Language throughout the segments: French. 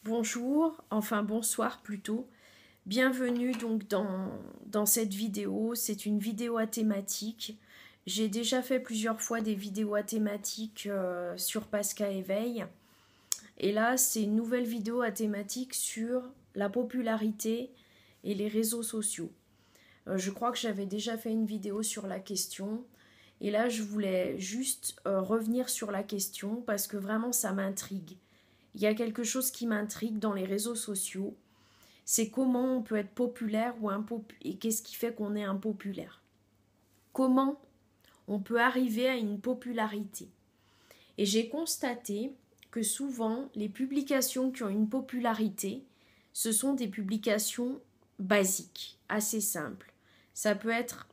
Bonjour, enfin bonsoir plutôt. Bienvenue donc dans cette vidéo. C'est une vidéo à thématique. J'ai déjà fait plusieurs fois des vidéos à thématique sur Pascal Éveil. Et là, c'est une nouvelle vidéo à thématique sur la popularité et les réseaux sociaux. Je crois que j'avais déjà fait une vidéo sur la question. Et là, je voulais juste revenir sur la question parce que vraiment, ça m'intrigue. Il y a quelque chose qui m'intrigue dans les réseaux sociaux, c'est comment on peut être populaire ou impopulaire, et qu'est-ce qui fait qu'on est impopulaire. Comment on peut arriver à une popularité. Et j'ai constaté que souvent, les publications qui ont une popularité, ce sont des publications basiques, assez simples. Ça peut être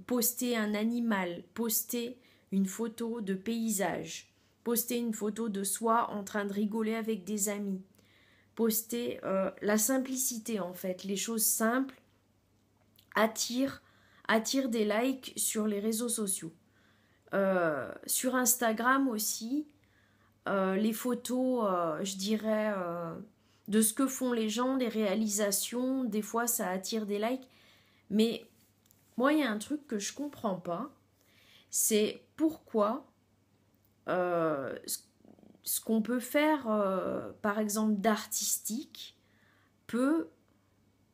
poster un animal, poster une photo de paysage, poster une photo de soi en train de rigoler avec des amis, poster la simplicité en fait, les choses simples attirent des likes sur les réseaux sociaux. Sur Instagram aussi, les photos, je dirais, de ce que font les gens, les réalisations, des fois ça attire des likes, mais moi il y a un truc que je comprends pas, c'est pourquoi euh, ce qu'on peut faire, par exemple, d'artistique, peut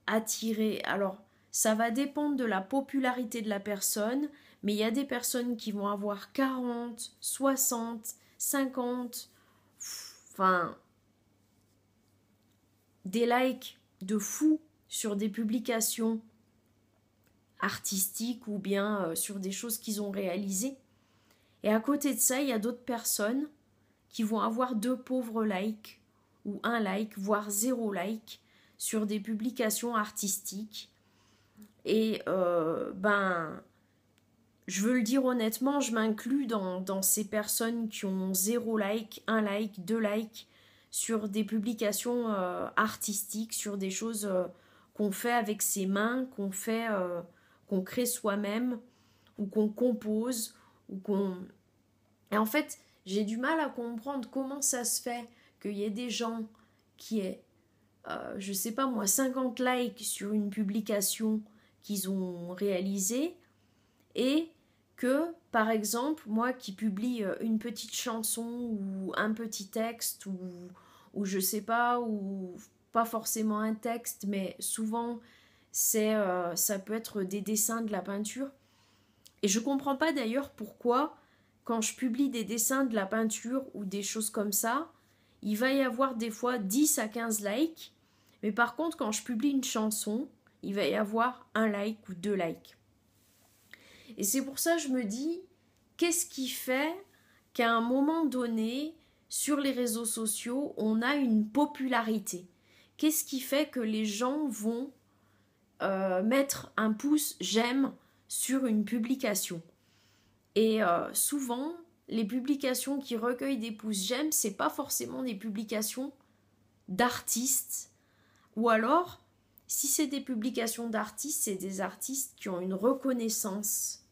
attirer. Alors, ça va dépendre de la popularité de la personne, mais il y a des personnes qui vont avoir 40, 60, 50, enfin, des likes de fou sur des publications artistiques ou bien sur des choses qu'ils ont réalisées. Et à côté de ça, il y a d'autres personnes qui vont avoir deux pauvres likes ou un like, voire zéro like sur des publications artistiques. Et je veux le dire honnêtement, je m'inclus dans ces personnes qui ont zéro like, un like, deux likes sur des publications artistiques, sur des choses qu'on fait avec ses mains, qu'on crée soi-même, ou qu'on compose, ou qu'on... Et en fait, j'ai du mal à comprendre comment ça se fait qu'il y ait des gens qui aient, je sais pas moi, 50 likes sur une publication qu'ils ont réalisée et que, par exemple, moi qui publie une petite chanson ou un petit texte ou je sais pas, ou pas forcément un texte, mais souvent ça peut être des dessins, de la peinture. Et je comprends pas d'ailleurs pourquoi, quand je publie des dessins, de la peinture ou des choses comme ça, il va y avoir des fois 10 à 15 likes, mais par contre, quand je publie une chanson, il va y avoir un like ou deux likes. Et c'est pour ça que je me dis, qu'est-ce qui fait qu'à un moment donné, sur les réseaux sociaux, on a une popularité? Qu'est-ce qui fait que les gens vont mettre un pouce j'aime sur une publication? Et souvent, les publications qui recueillent des pouces j'aime, c'est pas forcément des publications d'artistes. Ou alors, si c'est des publications d'artistes, c'est des artistes qui ont une reconnaissance,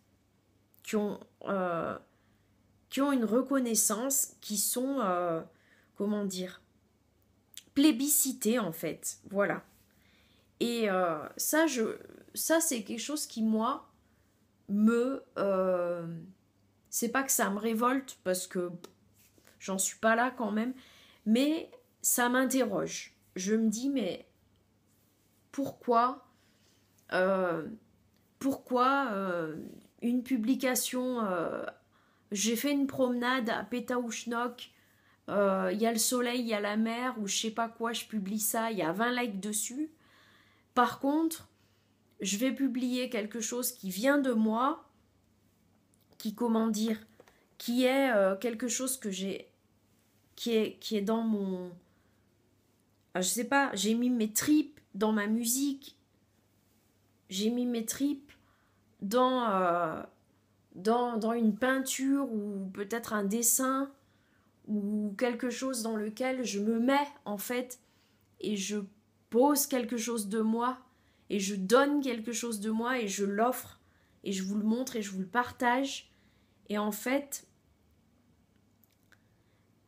qui ont, euh, qui ont une reconnaissance, qui sont, comment dire, plébiscités en fait. Voilà. Et ça c'est quelque chose qui, moi, me... c'est pas que ça me révolte, parce que j'en suis pas là quand même, mais ça m'interroge. Je me dis, mais pourquoi euh, une publication, j'ai fait une promenade à Pétaouchnok, il y a le soleil, il y a la mer, ou je sais pas quoi, je publie ça, il y a 20 likes dessus. Par contre, je vais publier quelque chose qui vient de moi, qui, comment dire, qui est quelque chose que j'ai, qui est dans mon... je sais pas, j'ai mis mes tripes dans ma musique, j'ai mis mes tripes dans, dans une peinture ou peut-être un dessin ou quelque chose dans lequel je me mets en fait et je pose quelque chose de moi et je donne quelque chose de moi et je l'offre et je vous le montre et je vous le partage. Et en fait,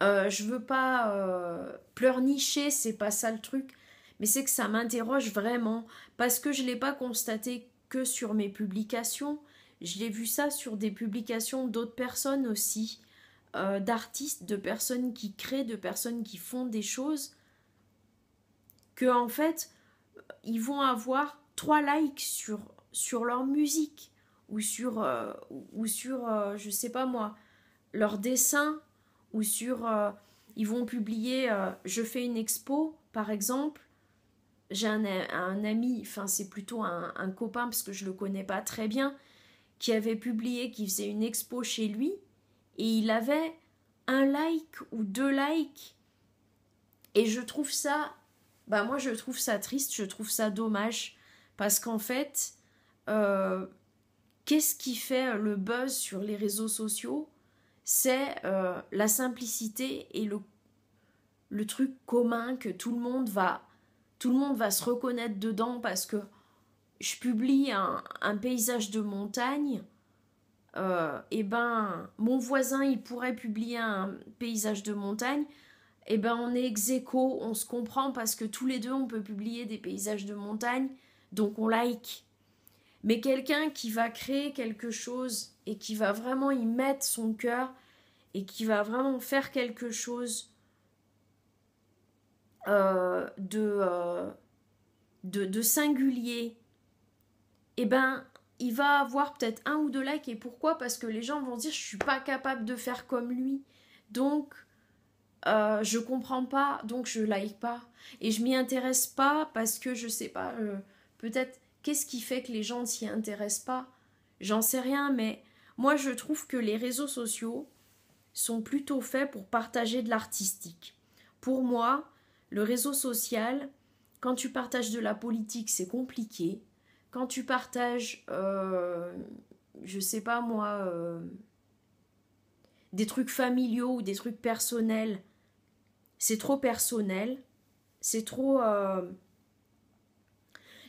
Je veux pas pleurnicher, c'est pas ça le truc, mais c'est que ça m'interroge vraiment, parce que je l'ai pas constaté que sur mes publications, je l'ai vu ça sur des publications d'autres personnes aussi, d'artistes, de personnes qui créent, de personnes qui font des choses, que en fait, ils vont avoir 3 likes sur leur musique, ou sur je sais pas moi, leur dessin, ou sur ils vont publier je fais une expo par exemple. J'ai un ami, enfin c'est plutôt un copain parce que je le connais pas très bien, qui avait publié qu'il faisait une expo chez lui et il avait un like ou 2 likes. Et je trouve ça, bah moi je trouve ça triste, je trouve ça dommage, parce qu'en fait, euh, qu'est-ce qui fait le buzz sur les réseaux sociaux? C'est la simplicité et le truc commun que tout le monde va se reconnaître dedans, parce que je publie un paysage de montagne, et ben mon voisin il pourrait publier un paysage de montagne, et ben on est ex aequo, on se comprend parce que tous les deux on peut publier des paysages de montagne, donc on like. Mais quelqu'un qui va créer quelque chose et qui va vraiment y mettre son cœur et qui va vraiment faire quelque chose euh, de, euh, de singulier, et ben il va avoir peut-être 1 ou 2 likes. Et pourquoi? Parce que les gens vont se dire je suis pas capable de faire comme lui, donc je comprends pas, donc je like pas. Et je m'y intéresse pas parce que je sais pas, peut-être qu'est-ce qui fait que les gens ne s'y intéressent pas? J'en sais rien, mais moi je trouve que les réseaux sociaux sont plutôt faits pour partager de l'artistique. Pour moi, le réseau social, quand tu partages de la politique, c'est compliqué. Quand tu partages, je sais pas moi, des trucs familiaux ou des trucs personnels, c'est trop personnel, c'est trop...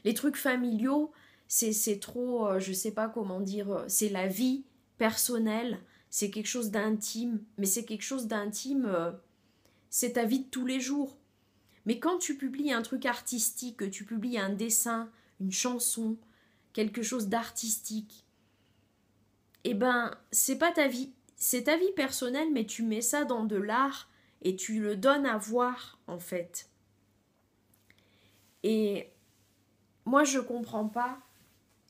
les trucs familiaux, c'est trop, je sais pas comment dire, c'est la vie personnelle, c'est quelque chose d'intime, mais c'est quelque chose d'intime, c'est ta vie de tous les jours. Mais quand tu publies un truc artistique, que tu publies un dessin, une chanson, quelque chose d'artistique, eh ben, c'est pas ta vie, c'est ta vie personnelle, mais tu mets ça dans de l'art et tu le donnes à voir, en fait. Et moi, je comprends pas.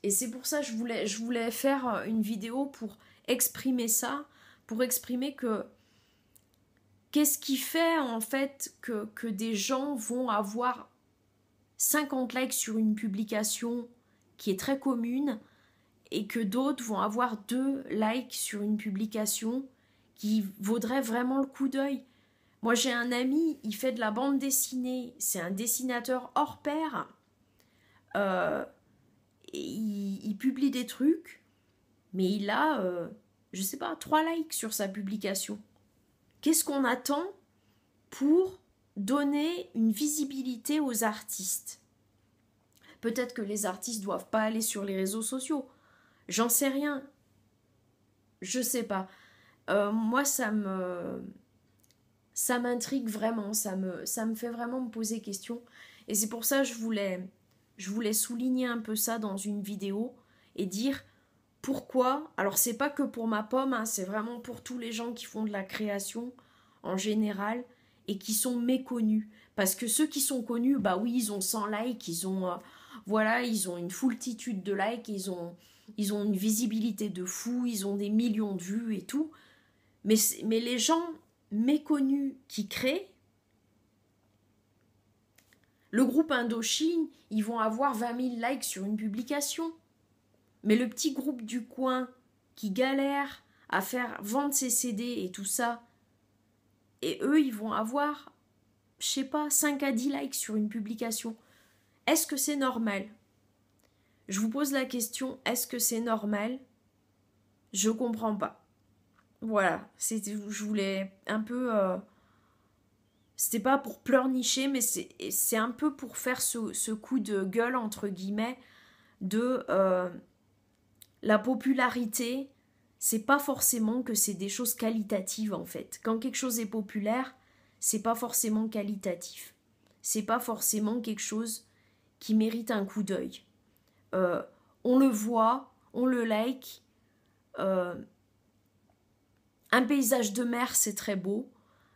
Et c'est pour ça que je voulais faire une vidéo pour exprimer ça, pour exprimer que qu'est-ce qui fait en fait que des gens vont avoir 50 likes sur une publication qui est très commune, et que d'autres vont avoir 2 likes sur une publication qui vaudrait vraiment le coup d'œil. Moi j'ai un ami, il fait de la bande dessinée, c'est un dessinateur hors pair, euh, et il publie des trucs, mais il a, je sais pas, 3 likes sur sa publication. Qu'est-ce qu'on attend pour donner une visibilité aux artistes? Peut-être que les artistes doivent pas aller sur les réseaux sociaux. J'en sais rien. Je sais pas. Moi, ça m'intrigue vraiment. Ça me fait vraiment me poser question. Et c'est pour ça que je voulais souligner un peu ça dans une vidéo et dire pourquoi. Alors, c'est pas que pour ma pomme, hein, c'est vraiment pour tous les gens qui font de la création en général et qui sont méconnus. Parce que ceux qui sont connus, bah oui, ils ont 100 likes, voilà, ils ont une foultitude de likes, ils ont une visibilité de fou, ils ont des millions de vues et tout. Mais les gens méconnus qui créent, le groupe Indochine, ils vont avoir 20 000 likes sur une publication. Mais le petit groupe du coin qui galère à faire vendre ses CD et tout ça, et eux, ils vont avoir, je sais pas, 5 à 10 likes sur une publication. Est-ce que c'est normal? Je vous pose la question, est-ce que c'est normal? Je comprends pas. Voilà, je voulais un peu... c'était pas pour pleurnicher, mais c'est un peu pour faire ce coup de gueule, entre guillemets, de la popularité c'est pas forcément que c'est des choses qualitatives en fait. Quand quelque chose est populaire, c'est pas forcément qualitatif. C'est pas forcément quelque chose qui mérite un coup d'œil. On le voit, on le like. Un paysage de mer, c'est très beau.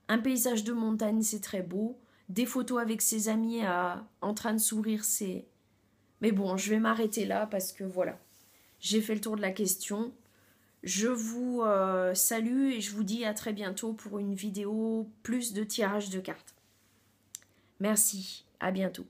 Un paysage de montagne, c'est très beau. Des photos avec ses amis en train de sourire, c'est... Mais bon, je vais m'arrêter là parce que voilà, j'ai fait le tour de la question. Je vous salue et je vous dis à très bientôt pour une vidéo plus de tirage de cartes. Merci, à bientôt.